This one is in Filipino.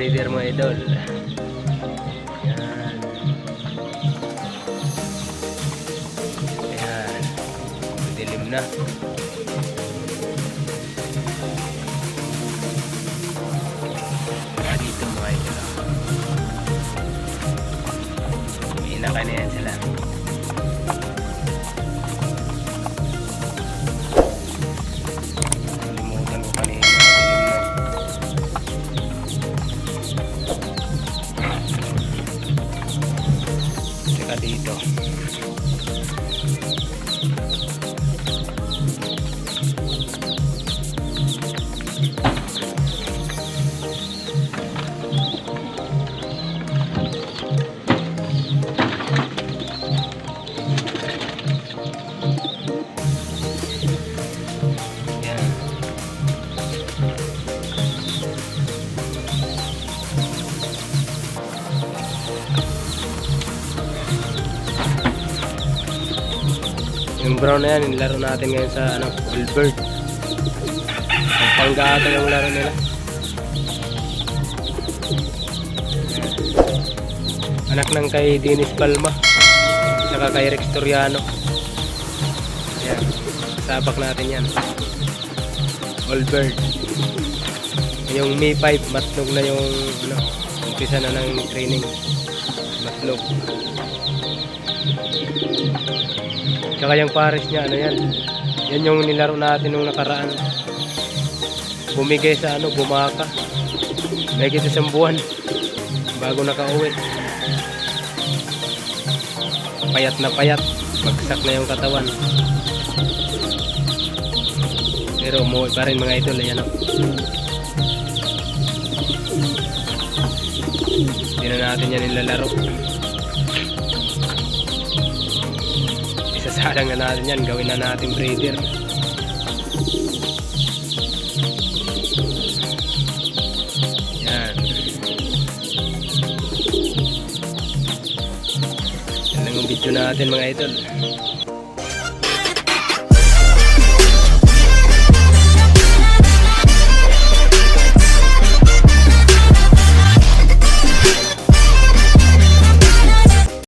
breeder mga idol. Yan. Ayan. Dilim na. Dito mga idol. May inaka na yan sila. Nalimutan ko kanina. Tsaka dito. Yung brown na yan, nilaro natin ngayon sa Albert. Ang panggaata yung laro nila. Anak ng kay Dennis Palma, saka kay Rex Toriano. Ayan, sabak natin yan. Albert. Yung May 5, matlog na yung umpisa na ng training. Matlog. Tsaka yung pares niya, yan. Yan yung nilaro natin nung nakaraan. Bumigay sa bumaka. May isang buwan bago nakauwi. Payat na payat. Bagsak na yung katawan. Pero umuwi pa rin mga idol. Ayan o. Hindi na natin yan nilalaro. Isasalang na natin yan. Gawin na natin breeder. Yan. Yan lang yung video natin mga idol.